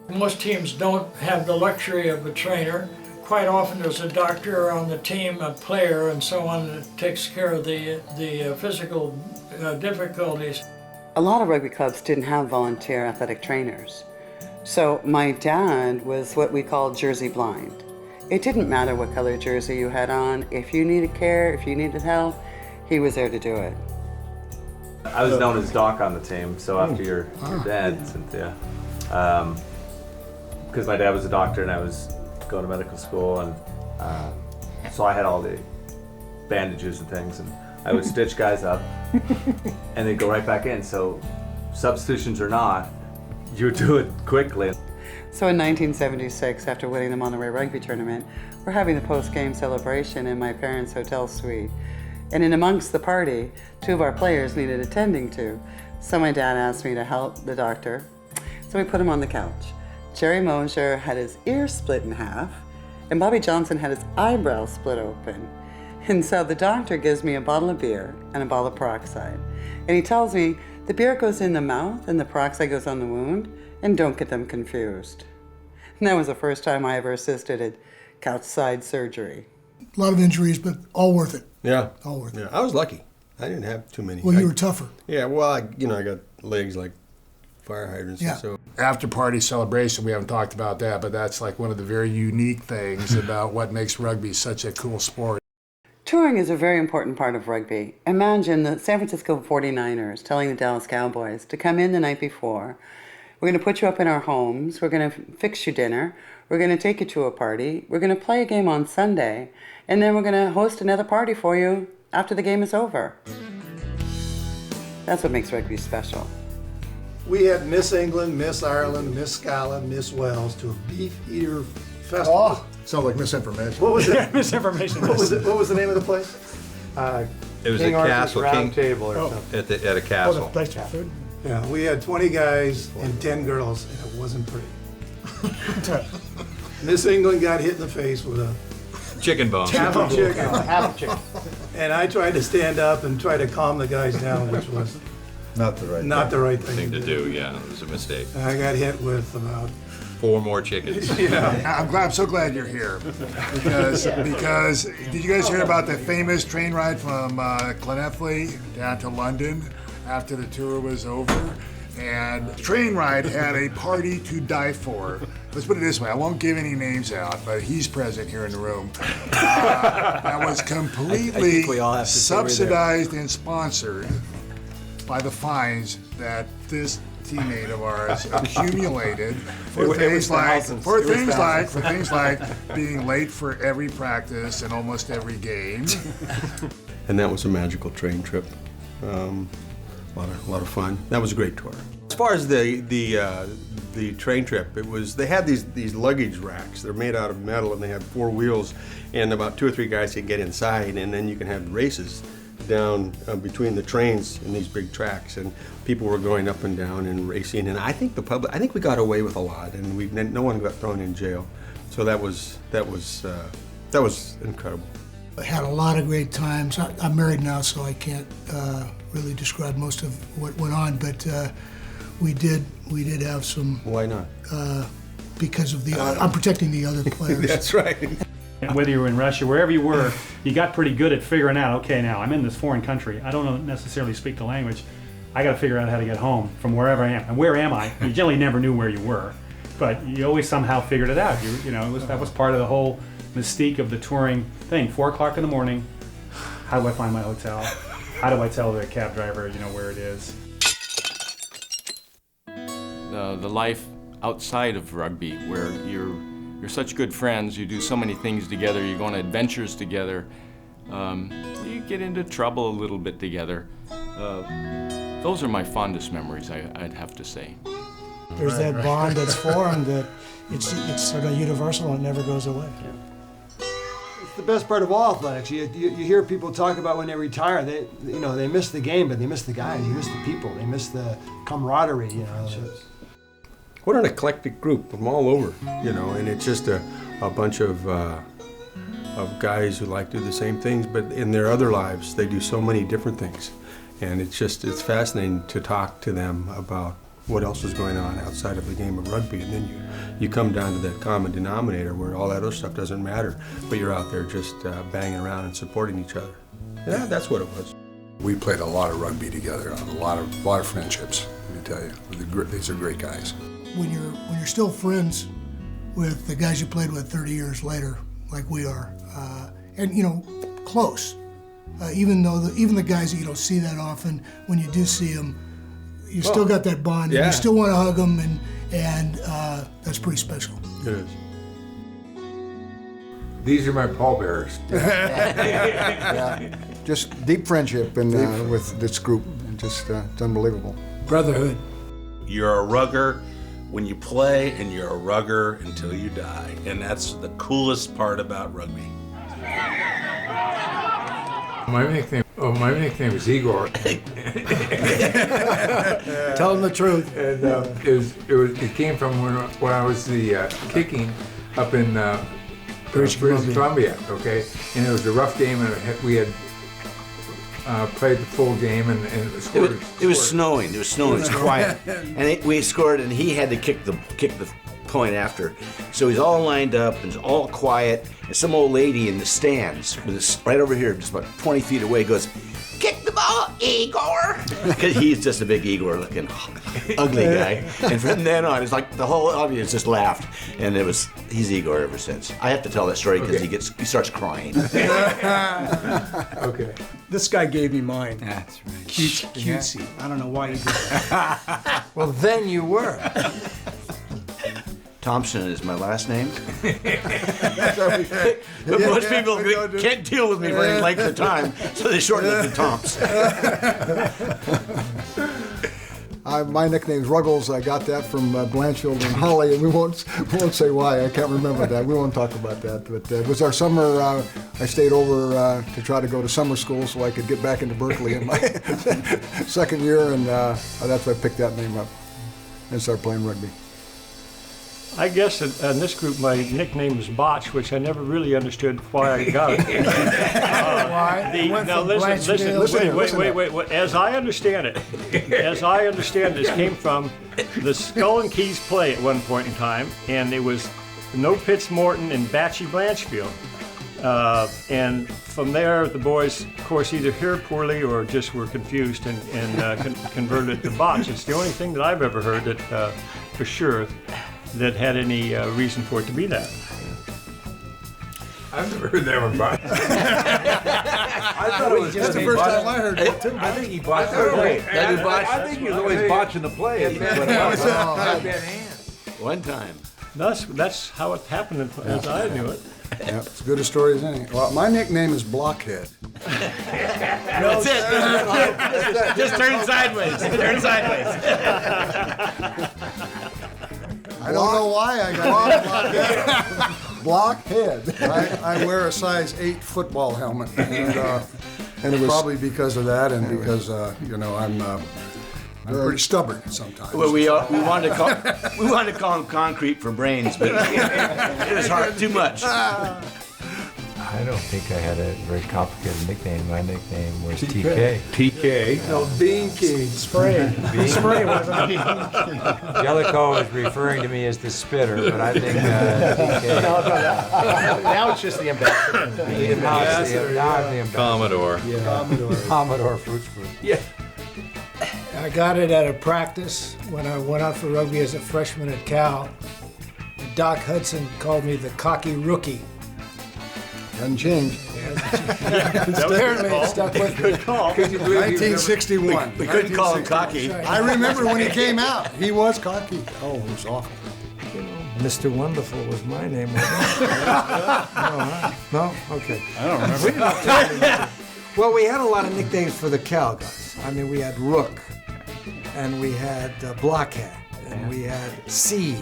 Most teams don't have the luxury of a trainer. Quite often there's a doctor on the team, a player, and so on that takes care of the physical difficulties. A lot of rugby clubs didn't have volunteer athletic trainers. So my dad was what we call jersey blind. It didn't matter what color jersey you had on. If you needed care, if you needed help, he was there to do it. I was known as Doc on the team, so after your dad, Cynthia. Because my dad was a doctor and I was going to medical school, and so I had all the bandages and things, and I would stitch guys up and they'd go right back in. So substitutions or not, you would do it quickly. So in 1976, after winning the Monterey Rugby Tournament, we're having the post-game celebration in my parents' hotel suite. And in amongst the party, two of our players needed attending to. So my dad asked me to help the doctor. So we put him on the couch. Jerry Mosier had his ear split in half, and Bobby Johnson had his eyebrow split open. And so the doctor gives me a bottle of beer and a bottle of peroxide. And he tells me the beer goes in the mouth and the peroxide goes on the wound, and don't get them confused. And that was the first time I ever assisted at couch-side surgery. A lot of injuries, but all worth it. Yeah. All worth it. Yeah, I was lucky. I didn't have too many. Well, you were tougher. Yeah, well, I got legs like fire hydrants. Yeah. So. After party celebration, we haven't talked about that, but that's like one of the very unique things about what makes rugby such a cool sport. Touring is a very important part of rugby. Imagine the San Francisco 49ers telling the Dallas Cowboys to come in the night before We're going to put you up in our homes. We're going to fix you dinner. We're going to take you to a party. We're going to play a game on Sunday. And then we're going to host another party for you after the game is over. That's what makes rugby special. We had Miss England, Miss Ireland, Miss Scotland, Miss Wales to a beef eater festival. Oh, sounds like misinformation. What was it? Misinformation. What was it? What was the name of the place? It was King a Arthur's castle, Round Table or something. At a Oh, the castle. place for food? Yeah, we had 20 guys and 10 girls, and it wasn't pretty. Miss England got hit in the face with a Chicken bone. half a chicken. Half a chicken. And I tried to stand up and try to calm the guys down, which was Not the right Thing to do, yeah, it was a mistake. I got hit with about 4 more chickens. I'm so glad you're here because did you guys hear about the famous train ride from Llanelli down to London after the tour was over? And the train ride had a party to die for. Let's put it this way, I won't give any names out, but he's present here in the room. That was completely I think we all have to say we're there. subsidized and sponsored by the fines that this teammate of ours accumulated for things like being late for every practice and almost every game. And that was a magical train trip. A lot of fun. That was a great tour. As far as the train trip, it was they had these luggage racks. They're made out of metal and they had 4 wheels, and about 2 or 3 guys can get inside, and then you can have races down between the trains in these big tracks, and people were going up and down and racing. And I think we got away with a lot, and no one got thrown in jail. So that was incredible. I had a lot of great times. I'm married now, so I can't really describe most of what went on, but we did have some. Why not? Because of I'm protecting the other players. That's right. And whether you were in Russia, wherever you were, you got pretty good at figuring out, okay, now I'm in this foreign country. I don't necessarily speak the language. I got to figure out how to get home from wherever I am. And where am I? You generally never knew where you were, but you always somehow figured it out. That was part of the whole mystique of the touring thing. 4 o'clock in the morning, how do I find my hotel? How do I tell the cab driver, where it is? The life outside of rugby, where you're such good friends, you do so many things together, you go on adventures together, you get into trouble a little bit together. Those are my fondest memories, I'd have to say. There's that bond that's formed that it's sort of universal and it never goes away. It's the best part of all athletics. You hear people talk about when they retire, they miss the game, but they miss the guys, they miss the people, they miss the camaraderie, What an eclectic group from all over, and it's just a bunch of guys who like to do the same things, but in their other lives, they do so many different things. And it's fascinating to talk to them about what else is going on outside of the game of rugby. And then you come down to that common denominator where all that other stuff doesn't matter, but you're out there just banging around and supporting each other. Yeah, that's what it was. We played a lot of rugby together, a lot of friendships, let me tell you. These are great guys. When you're still friends with the guys you played with 30 years later, like we are, and close, even the guys that you don't see that often, when you do see them, you still got that bond, and you still want to hug them, and that's pretty special. It is. These are my pallbearers. Yeah. Just deep friendship and with this group, and just it's unbelievable. Brotherhood. You're a rugger when you play, and you're a rugger until you die, and that's the coolest part about rugby. My nickname is Igor. Tell them the truth. And it came from when I was the kicking up in British Columbia. Okay, and it was a rough game, and we had played the full game and scored. It was snowing. It was quiet, and we scored, and he had to kick the point after. So he's all lined up and it's all quiet, and some old lady in the stands right over here, just about 20 feet away, goes, "Kick the ball, Igor!" Because he's just a big Igor-looking, ugly guy. And from then on, it's like the whole audience just laughed, and He's Igor ever since. I have to tell that story because he starts crying. Okay. This guy gave me mine. That's right. Cutesy. I don't know why he did that. Well, then you were. Thompson is my last name. But most people can't deal with me for any length of time, so they shorten it to Tomps. My nickname's Ruggles. I got that from Blanchfield and Holly, and we won't say why. I can't remember that. We won't talk about that. But it was our summer. I stayed over to try to go to summer school so I could get back into Berkeley in my second year, and that's why I picked that name up and started playing rugby. I guess in this group my nickname is Botch, which I never really understood why I got it. Why? Now listen, wait. As I understand it, this came from the Skull and Keys play at one point in time, and it was No Pitts Morton and Batchy Blanchfield. And from there, the boys, of course, either heard poorly or just were confused and converted it to Botch. It's the only thing that I've ever heard that, for sure, that had any reason for it to be that. I've never heard that one, Bob. I thought it was That's the first time I heard it, too. I think he botched the I play. think I think he was always botching the play. One time. That's how it happened as I knew it. Yeah, it's as good a story as any. Well, my nickname is Blockhead. That's it. Just turn sideways. Turn sideways. I don't know why I got Blockhead. I wear a size 8 football helmet, and it was probably because of that, and because I'm pretty stubborn sometimes. Well, we wanted to call him Concrete for brains, but it was hard too much. I don't think I had a very complicated nickname. My nickname was TK. TK. No, Bean King. Spray. Spray wasn't it? Jellicoe was referring to me as the spitter, but I think TK. Now it's just the ambassador. Now I'm the ambassador. Commodore. Commodore Fruits Fruit. Yeah. I got it at a practice when I went out for rugby as a freshman at Cal. Doc Hudson called me the cocky rookie. Hasn't changed. Apparently it stuck with me. 1961. We couldn't call him cocky. I remember when he came out. He was cocky. Oh, it was awful. Mr. Wonderful was my name. No? Okay. I don't remember. Well, we had a lot of nicknames for the Cal guys. I mean, we had Rook, and we had Blockhead, and we had Seed,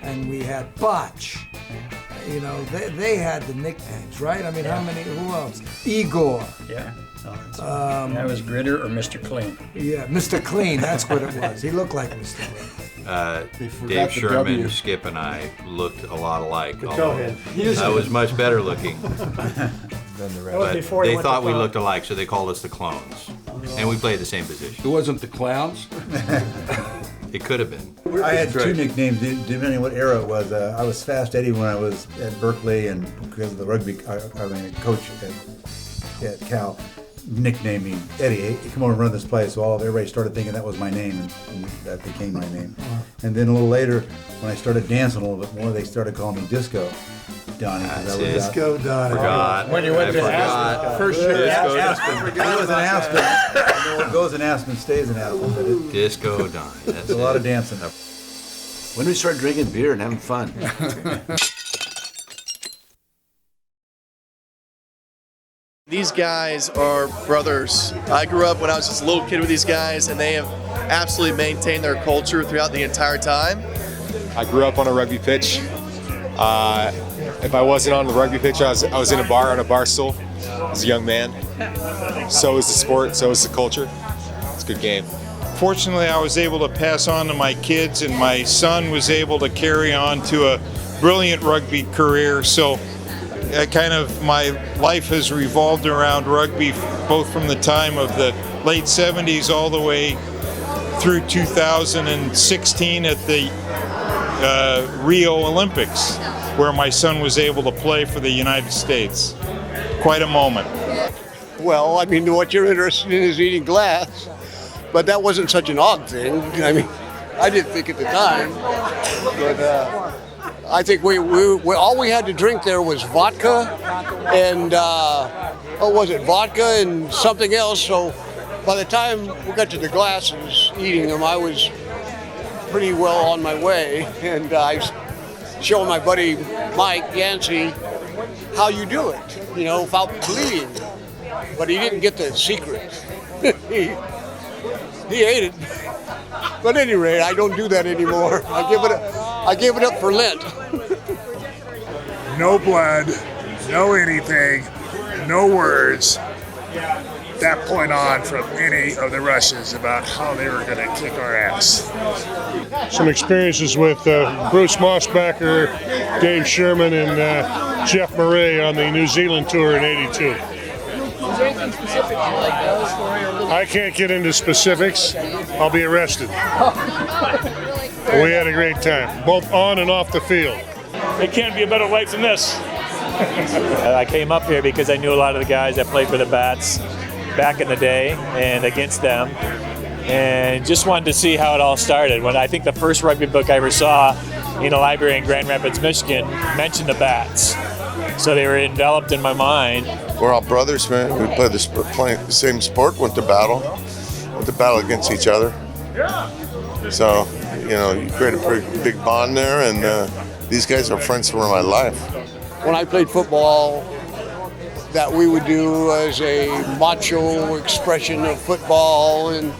and we had Botch. You know, they had the nicknames, right? I mean, how many? Who else? Igor. Yeah. That was Gritter or Mr. Clean. Yeah, Mr. Clean. That's what it was. He looked like Mr. Clean. Dave Sherman, Skip, and I looked a lot alike. Go ahead. I was much better looking. Than the That was But before he they went thought to we club. looked alike, so they called us the Clones. And we played the same position. It wasn't the Clowns. It could have been. I had two nicknames depending on what era it was. I was Fast Eddie when I was at Berkeley, and because of the rugby, coach at Cal nicknamed me Eddie. He come over and run this place, so everybody started thinking that was my name, and that became my name. And then a little later, when I started dancing a little bit more, they started calling me Disco Donnie. Disco Donnie. Forgot. When you went to Aspen, first year Disco I was in Aspen. What goes in Aspen stays in Aspen. But Disco Donnie. That's a lot of dancing. When do we start drinking beer and having fun? These guys are brothers. I grew up when I was just a little kid with these guys, and they have absolutely maintained their culture throughout the entire time. I grew up on a rugby pitch. If I wasn't on the rugby pitch, I was in a bar on a bar stool as a young man. So is the sport, so is the culture. It's a good game. Fortunately, I was able to pass on to my kids, and my son was able to carry on to a brilliant rugby career. So my life has revolved around rugby, both from the time of the late 70s all the way through 2016 at the Rio Olympics, where my son was able to play for the United States. Quite a moment. Well, I mean, what you're interested in is eating glass, but that wasn't such an odd thing. I mean, I didn't think at the time, but I think we all we had to drink there was vodka and what was it? Vodka and something else. So by the time we got to the glasses, eating them, I was pretty well on my way, and I was showing my buddy Mike Yancey how you do it, you know, without bleeding. But he didn't get the secret. he ate it. But at any rate, I don't do that anymore. I give it up for Lent. No blood, no anything, no words. That point on from any of the Russians about how they were going to kick our ass. Some experiences with Bruce Mossbacher, Dave Sherman, and Jeff Murray on the New Zealand tour in '82. Is there anything specific you like those story or I can't get into specifics. I'll be arrested. We had a great time, both on and off the field. It can't be a better life than this. I came up here because I knew a lot of the guys that played for the Bats back in the day and against them, and just wanted to see how it all started. When I think the first rugby book I ever saw in a library in Grand Rapids, Michigan, mentioned the Bats. So they were enveloped in my mind. We're all brothers, man. We play the same sport, went to battle against each other. So, you know, you create a pretty big bond there, and these guys are friends for my life. When I played football, that we would do as a macho expression of football, and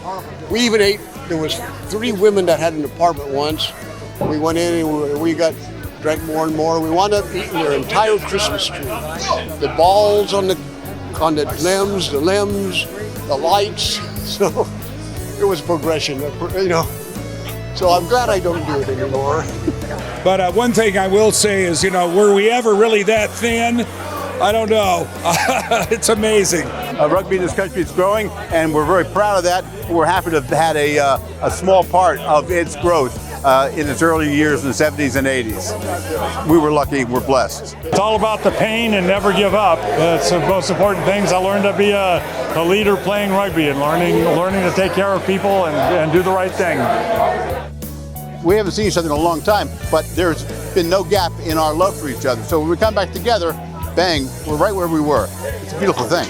we even ate. There was 3 women that had an apartment once. We went in and we drank more and more. We wound up eating their entire Christmas tree. The balls on the limbs, the lights. So it was progression, you know. So I'm glad I don't do it anymore. But one thing I will say is, you know, were we ever really that thin? I don't know. It's amazing. Rugby in this country is growing, and we're very proud of that. We're happy to have had a small part of its growth in its early years in the 70s and 80s. We were lucky, we're blessed. It's all about the pain and never give up. That's the most important things. I learned to be a leader playing rugby and learning to take care of people and do the right thing. We haven't seen each other in a long time, but there's been no gap in our love for each other. So when we come back together, bang, we're right where we were. It's a beautiful thing.